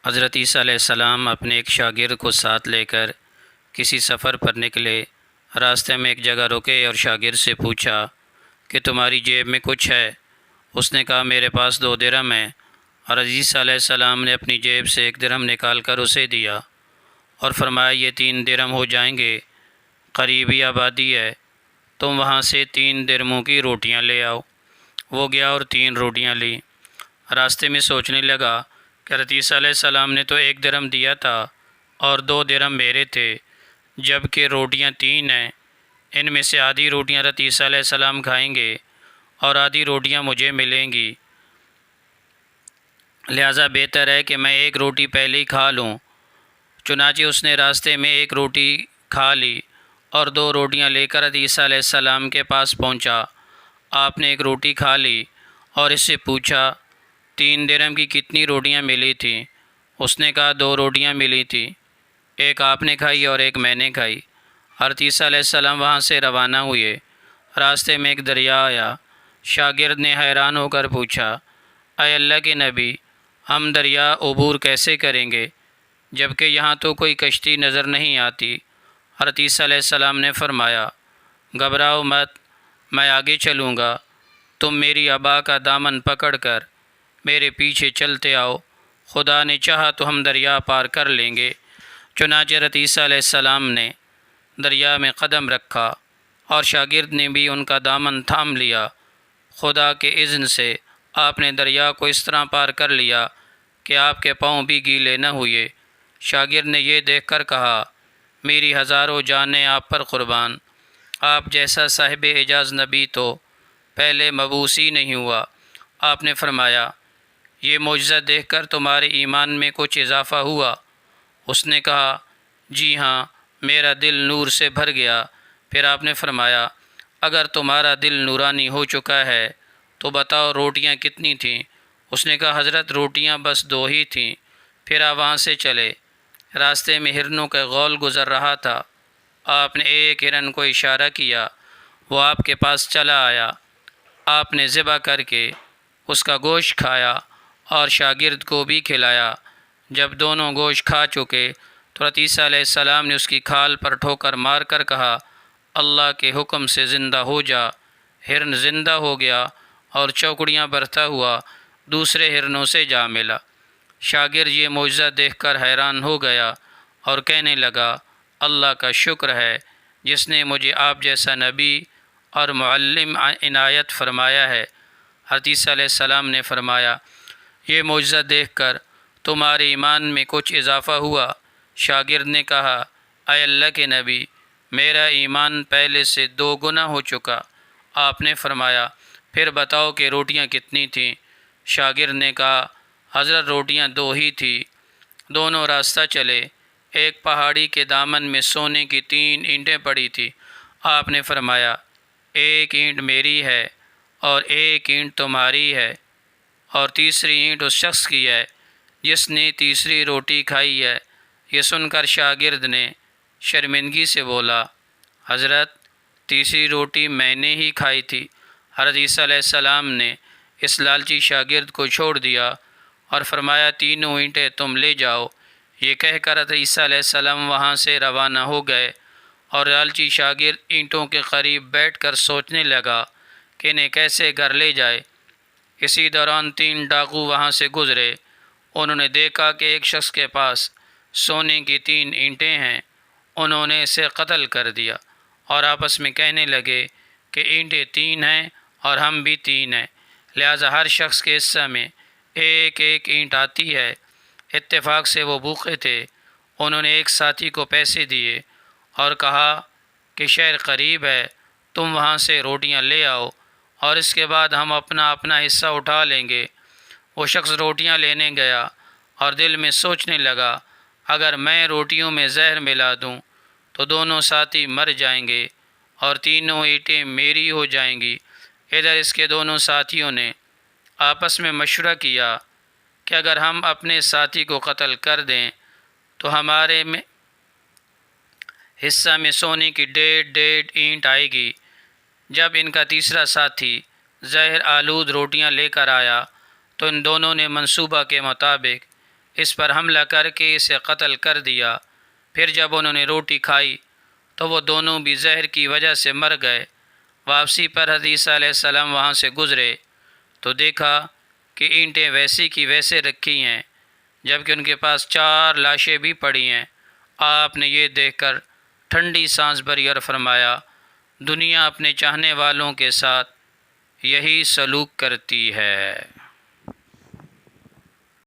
حضرت عیسیٰ علیہ السلام اپنے ایک شاگرد کو ساتھ لے کر کسی سفر پر نکلے۔ راستے میں ایک جگہ رکے اور شاگرد سے پوچھا کہ تمہاری جیب میں کچھ ہے؟ اس نے کہا میرے پاس 2 درہم ہیں۔ اور عیسیٰ علیہ السلام نے اپنی جیب سے 1 درہم نکال کر اسے دیا اور فرمایا یہ 3 درہم ہو جائیں گے، قریبی آبادی ہے، تم وہاں سے 3 درہموں کی روٹیاں لے آؤ۔ وہ گیا اور 3 روٹیاں لی۔ راستے میں سوچنے لگا کہ حضرت عیسیٰ علیہ السلام نے تو 1 درہم دیا تھا اور 2 درہم میرے تھے، جب کہ روٹیاں 3 ہیں۔ ان میں سے آدھی روٹیاں حضرت عیسیٰ علیہ السلام کھائیں گے اور آدھی روٹیاں مجھے ملیں گی، لہٰذا بہتر ہے کہ میں 1 روٹی پہلے ہی کھا لوں۔ چنانچہ اس نے راستے میں 1 روٹی کھا لی اور 2 روٹیاں لے کر حضرت عیسیٰ علیہ السلام کے پاس پہنچا۔ آپ نے 1 روٹی کھا لی اور اس سے پوچھا 3 درہم کی کتنی روٹیاں ملی تھیں؟ اس نے کہا 2 روٹیاں ملی تھیں، ایک آپ نے کھائی اور ایک میں نے کھائی۔ حضرت عیسیٰ علیہ السلام وہاں سے روانہ ہوئے۔ راستے میں ایک دریا آیا۔ شاگرد نے حیران ہو کر پوچھا اے اللہ کے نبی، ہم دریا عبور کیسے کریں گے جبکہ یہاں تو کوئی کشتی نظر نہیں آتی؟ حضرت عیسیٰ علیہ السلام نے فرمایا گھبراؤ مت، میں آگے چلوں گا، تم میری عبا کا دامن پکڑ کر میرے پیچھے چلتے آؤ، خدا نے چاہا تو ہم دریا پار کر لیں گے۔ چنانچہ حضرت عیسیٰ علیہ السلام نے دریا میں قدم رکھا اور شاگرد نے بھی ان کا دامن تھام لیا۔ خدا کے اذن سے آپ نے دریا کو اس طرح پار کر لیا کہ آپ کے پاؤں بھی گیلے نہ ہوئے۔ شاگرد نے یہ دیکھ کر کہا میری ہزاروں جانیں آپ پر قربان، آپ جیسا صاحب اعجاز نبی تو پہلے مبعوث ہی نہیں ہوا۔ آپ نے فرمایا یہ معجزہ دیکھ کر تمہارے ایمان میں کچھ اضافہ ہوا؟ اس نے کہا جی ہاں، میرا دل نور سے بھر گیا۔ پھر آپ نے فرمایا اگر تمہارا دل نورانی ہو چکا ہے تو بتاؤ روٹیاں کتنی تھیں؟ اس نے کہا حضرت روٹیاں بس 2 ہی تھیں۔ پھر آپ وہاں سے چلے۔ راستے میں ہرنوں کا غول گزر رہا تھا۔ آپ نے ایک ہرن کو اشارہ کیا، وہ آپ کے پاس چلا آیا۔ آپ نے ذبح کر کے اس کا گوشت کھایا اور شاگرد کو بھی کھلایا۔ جب دونوں گوشت کھا چکے تو حضرت عیسیٰ علیہ السلام نے اس کی کھال پر ٹھوکر مار کر کہا اللہ کے حکم سے زندہ ہو جا۔ ہرن زندہ ہو گیا اور چوکڑیاں برتا ہوا دوسرے ہرنوں سے جا ملا۔ شاگرد یہ معجزہ دیکھ کر حیران ہو گیا اور کہنے لگا اللہ کا شکر ہے جس نے مجھے آپ جیسا نبی اور معلم عنایت فرمایا ہے۔ حضرت عیسیٰ علیہ السلام نے فرمایا یہ معجزہ دیکھ کر تمہارے ایمان میں کچھ اضافہ ہوا؟ شاگرد نے کہا اے اللہ کے نبی، میرا ایمان پہلے سے 2 گنا ہو چکا۔ آپ نے فرمایا پھر بتاؤ کہ روٹیاں کتنی تھیں؟ شاگرد نے کہا حضرت روٹیاں 2 ہی تھیں۔ دونوں راستہ چلے۔ ایک پہاڑی کے دامن میں سونے کی 3 اینٹیں پڑی تھیں۔ آپ نے فرمایا 1 اینٹ میری ہے اور 1 اینٹ تمہاری ہے اور تیسری اینٹ اس شخص کی ہے جس نے تیسری روٹی کھائی ہے۔ یہ سن کر شاگرد نے شرمندگی سے بولا حضرت تیسری روٹی میں نے ہی کھائی تھی۔ حضرت عیسیٰ علیہ السلام نے اس لالچی شاگرد کو چھوڑ دیا اور فرمایا 3 اینٹیں تم لے جاؤ۔ یہ کہہ کر حضرت عیسیٰ علیہ السلام وہاں سے روانہ ہو گئے اور لالچی شاگرد اینٹوں کے قریب بیٹھ کر سوچنے لگا کہ انہیں کیسے گھر لے جائے۔ اسی دوران 3 ڈاکو وہاں سے گزرے۔ انہوں نے دیکھا کہ ایک شخص کے پاس سونے کی 3 اینٹیں ہیں۔ انہوں نے اسے قتل کر دیا اور آپس میں کہنے لگے کہ اینٹیں 3 ہیں اور ہم بھی 3 ہیں، لہٰذا ہر شخص کے حصہ میں 1 اینٹ آتی ہے۔ اتفاق سے وہ بھوکے تھے۔ انہوں نے ایک ساتھی کو پیسے دیے اور کہا کہ شہر قریب ہے، تم وہاں سے روٹیاں لے آؤ اور اس کے بعد ہم اپنا اپنا حصہ اٹھا لیں گے۔ وہ شخص روٹیاں لینے گیا اور دل میں سوچنے لگا اگر میں روٹیوں میں زہر ملا دوں تو دونوں ساتھی مر جائیں گے اور 3 اینٹیں میری ہو جائیں گی۔ ادھر اس کے دونوں ساتھیوں نے آپس میں مشورہ کیا کہ اگر ہم اپنے ساتھی کو قتل کر دیں تو ہمارے حصہ میں سونے کی 1.5 اینٹ آئے گی۔ جب ان کا تیسرا ساتھی زہر آلود روٹیاں لے کر آیا تو ان دونوں نے منصوبہ کے مطابق اس پر حملہ کر کے اسے قتل کر دیا۔ پھر جب انہوں نے روٹی کھائی تو وہ دونوں بھی زہر کی وجہ سے مر گئے۔ واپسی پر حضرت عیسیٰ علیہ السلام وہاں سے گزرے تو دیکھا کہ اینٹیں ویسی کی ویسے رکھی ہیں، جبکہ ان کے پاس 4 لاشیں بھی پڑی ہیں۔ آپ نے یہ دیکھ کر ٹھنڈی سانس بھری اور فرمایا، دنیا اپنے چاہنے والوں کے ساتھ یہی سلوک کرتی ہے۔